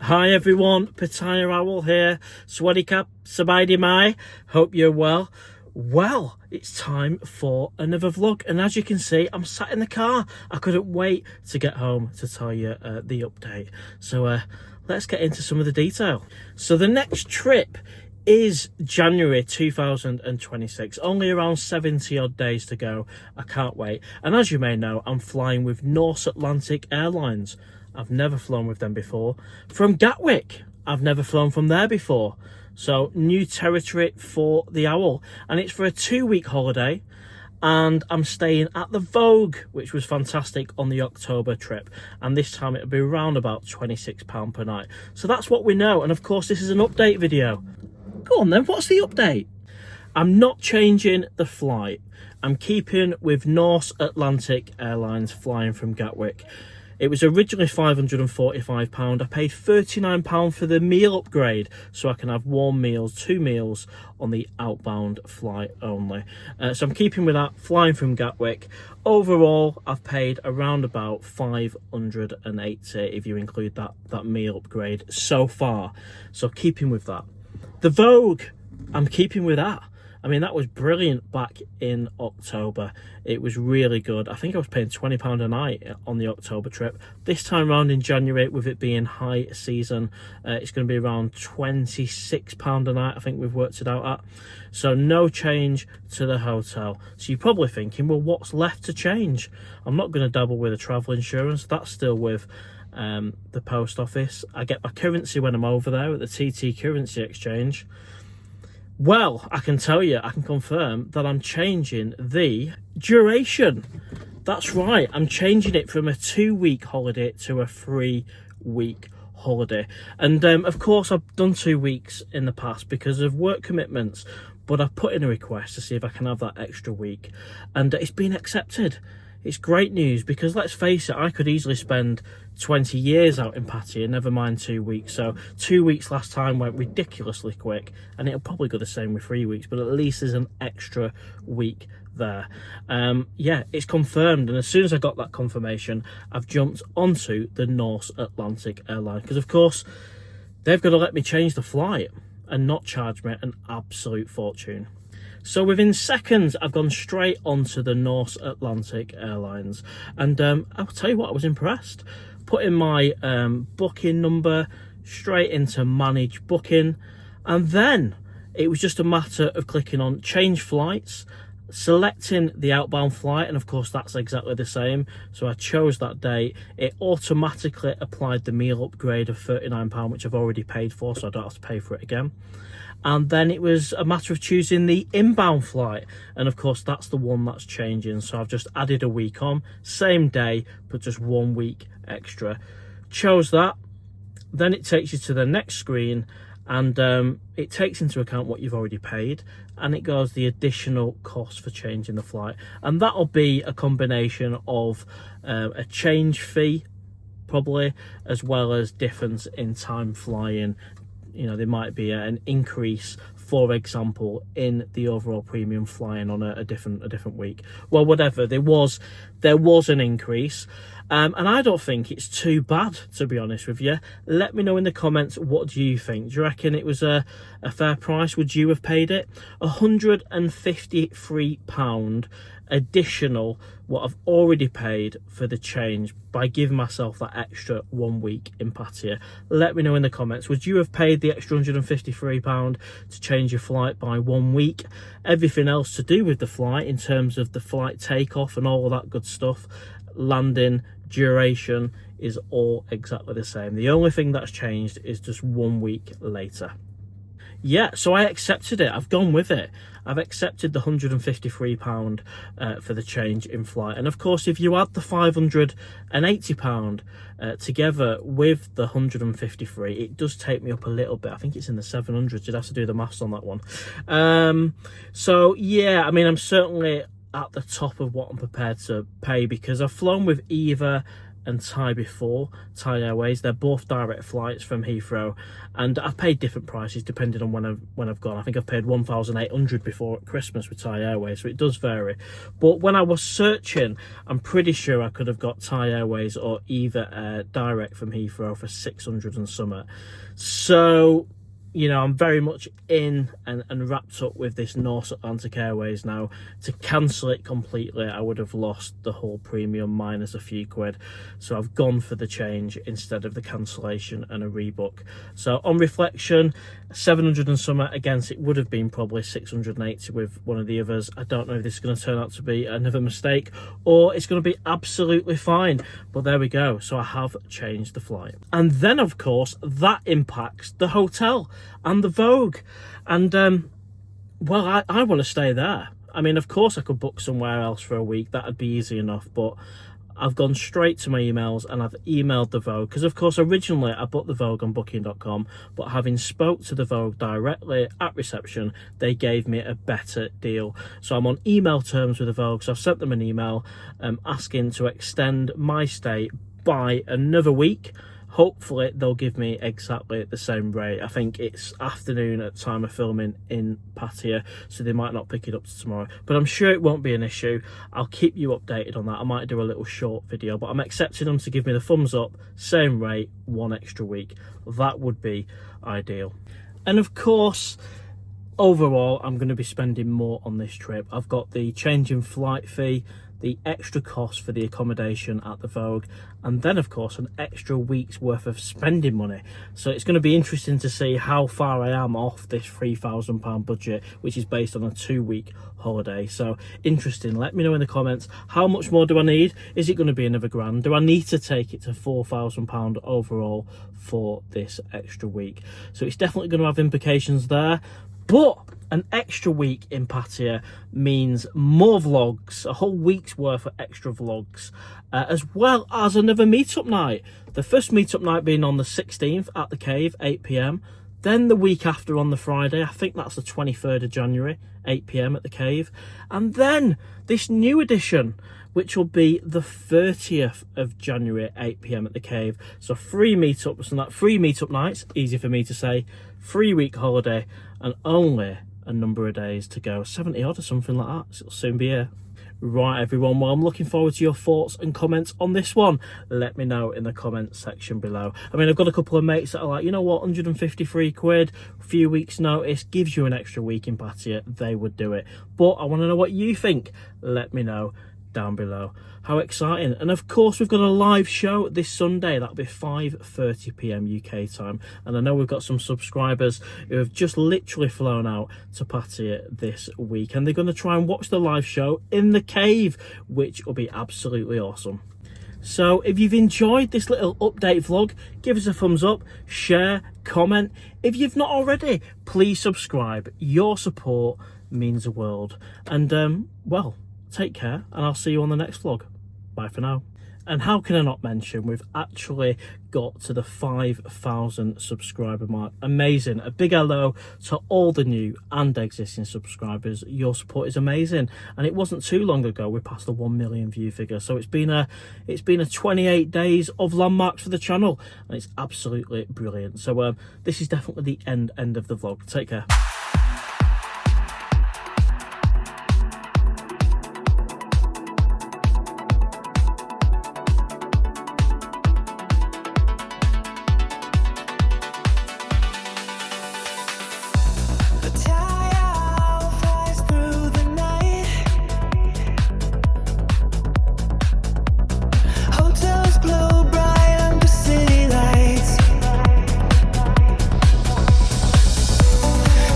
Hi everyone, Pattayavlog here. Swaddy Cap, Sabaidi Mai. Hope you're well. Well, it's time for another vlog, and as you can see, I'm sat in the car. I couldn't wait to get home to tell you the update. So let's get into some of the detail. So the next trip is January 2026, only around 70 odd days to go. I can't wait. And as you may know, I'm flying with North Atlantic Airlines. I've never flown with them before. From Gatwick, I've never flown from there before. So new territory for the owl, and it's for a 2-week holiday, and I'm staying at the Vogue, which was fantastic on the October trip, and this time it'll be around about £26 per night. So that's what we know, and of course this is an update video. Go on then, what's the update? I'm not changing the flight. I'm keeping with North Atlantic Airlines flying from Gatwick. It was originally £545. I paid £39 for the meal upgrade, so I can have warm meals, 2 meals on the outbound flight only. So I'm keeping with that, flying from Gatwick. Overall, I've paid around about £580 if you include that meal upgrade so far. So keeping with that. The Vogue, I'm keeping with that. I mean, that was brilliant back in October. It was really good. I think I was paying £20 a night on the October trip. This time around in January, with it being high season, it's going to be around £26 a night. I think we've worked it out at. So no change to the hotel. So you're probably thinking, well, what's left to change? I'm not going to double with a travel insurance. That's still with the post office. I get my currency when I'm over there at the TT Currency Exchange. Well, I can tell you, I can confirm that I'm changing the duration. That's right, I'm changing it from a 2-week holiday to a 3-week holiday. And of course, I've done 2 weeks in the past because of work commitments, but I've put in a request to see if I can have that extra week, and it's been accepted. It's great news because, let's face it, I could easily spend 20 years out in Pattaya, never mind 2 weeks. So 2 weeks last time went ridiculously quick, and it'll probably go the same with 3 weeks, but at least there's an extra week there. Yeah, it's confirmed, and as soon as I got that confirmation, I've jumped onto the North Atlantic Airline because, of course, they've got to let me change the flight and not charge me an absolute fortune. So within seconds, I've gone straight onto the North Atlantic Airlines, and I'll tell you what, I was impressed. Put in my booking number straight into manage booking, and then it was just a matter of clicking on change flights, selecting the outbound flight, and of course that's exactly the same. So I chose that date. It automatically applied the meal upgrade of £39, which I've already paid for, so I don't have to pay for it again. And then it was a matter of choosing the inbound flight, and of course that's the one that's changing. So I've just added a week on, same day but just 1 week extra. Chose that. Then it takes you to the next screen, and it takes into account what you've already paid, and it goes the additional cost for changing the flight, and that'll be a combination of a change fee probably, as well as difference in time flying. You know, there might be an increase, for example, in the overall premium flying on a different week. Well, whatever, there was an increase, and I don't think it's too bad, to be honest with you. Let me know in the comments, what do you think? Do you reckon it was a fair price? Would you have paid it? £153 additional what I've already paid for the change by giving myself that extra 1 week in Pattaya. Let me know in the comments, would you have paid the extra £153 to change your flight by 1 week? Everything else to do with the flight in terms of the flight takeoff and all of that good stuff, landing, duration, is all exactly the same. The only thing that's changed is just 1 week later. Yeah, so I accepted it. I've gone with it. I've accepted the £153 for the change in flight. And of course, if you add the £580 together with the 153, it does take me up a little bit. I think it's in the 700s. You'd have to do the maths on that one. So yeah, I mean, I'm certainly at the top of what I'm prepared to pay, because I've flown with either and Thai before, Thai Airways. They're both direct flights from Heathrow, and I've paid different prices depending on when I've gone. I think I've paid 1,800 before at Christmas with Thai Airways, so it does vary. But when I was searching, I'm pretty sure I could have got Thai Airways or Eva Air direct from Heathrow for 600 and something. So, you know, I'm very much in and wrapped up with this North Atlantic Airways now. To cancel it completely, I would have lost the whole premium minus a few quid. So I've gone for the change instead of the cancellation and a rebook. So on reflection, 700 and something against it would have been probably 680 with one of the others. I don't know if this is going to turn out to be another mistake or it's going to be absolutely fine. But there we go. So I have changed the flight. And then, of course, that impacts the hotel and the Vogue. And well, I want to stay there. I mean, of course I could book somewhere else for a week, that'd be easy enough, but I've gone straight to my emails and I've emailed the Vogue, because of course originally I booked the Vogue on booking.com, but having spoke to the Vogue directly at reception, they gave me a better deal. So I'm on email terms with the Vogue, so I've sent them an email asking to extend my stay by another week. Hopefully they'll give me exactly the same rate. I think it's afternoon at time of filming in Pattaya, so they might not pick it up to tomorrow, but I'm sure it won't be an issue. I'll keep you updated on that. I might do a little short video, but I'm accepting them to give me the thumbs up, same rate, 1 extra week. That would be ideal. And of course, overall, I'm going to be spending more on this trip. I've got the change in flight fee, the extra cost for the accommodation at the Vogue, and then of course an extra week's worth of spending money. So it's going to be interesting to see how far I am off this £3,000 budget, which is based on a 2-week holiday. So interesting. Let me know in the comments, how much more do I need? Is it going to be another grand? Do I need to take it to £4,000 overall for this extra week? So it's definitely going to have implications there. But an extra week in Pattaya means more vlogs, a whole week's worth of extra vlogs, as well as another meetup night. The first meetup night being on the 16th at the Cave, 8 PM. Then the week after on the Friday, I think that's the 23rd of January, 8 PM at the Cave. And then this new edition, which will be the 30th of January, 8 PM at the Cave. So 3 meetups, and that 3 meetup nights, easy for me to say, 3-week holiday, and only a number of days to go, 70 odd or something like that. So it'll soon be here. Right, everyone, well, I'm looking forward to your thoughts and comments on this one. Let me know in the comments section below. I mean, I've got a couple of mates that are like, you know what, 153 quid, a few weeks notice, gives you an extra week in Pattaya, they would do it. But I want to know what you think. Let me know down below. How exciting. And of course we've got a live show this Sunday. That'll be 5:30 PM UK time, and I know we've got some subscribers who have just literally flown out to Pattaya this week, and they're going to try and watch the live show in the Cave, which will be absolutely awesome. So if you've enjoyed this little update vlog, give us a thumbs up, share, comment. If you've not already, please subscribe. Your support means the world. And well, take care, and I'll see you on the next vlog. Bye for now. And how can I not mention, we've actually got to the 5,000 subscriber mark. Amazing. A big hello to all the new and existing subscribers. Your support is amazing, and it wasn't too long ago we passed the 1 million view figure. So it's been a 28 days of landmarks for the channel, and it's absolutely brilliant. So this is definitely the end of the vlog. Take care.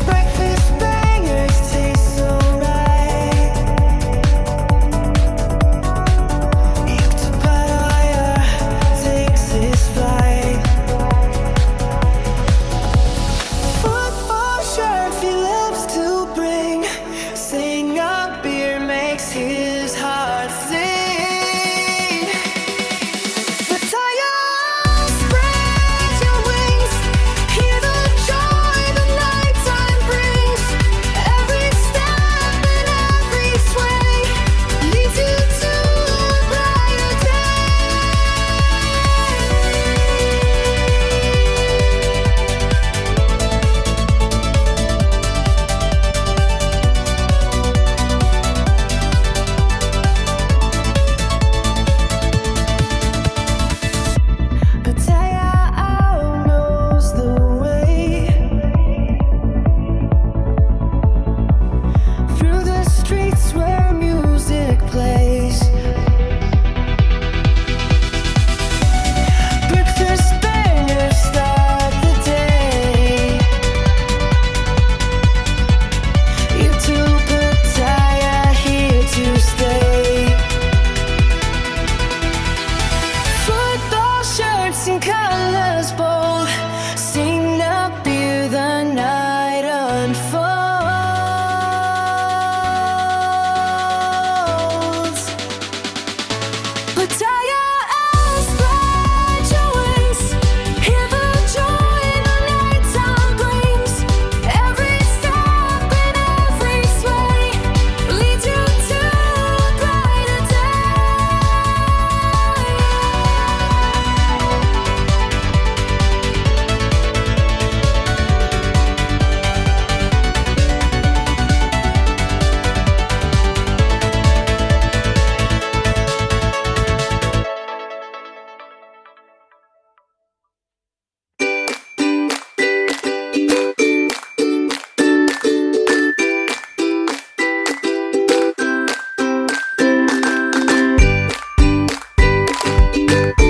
Break colors bold, sing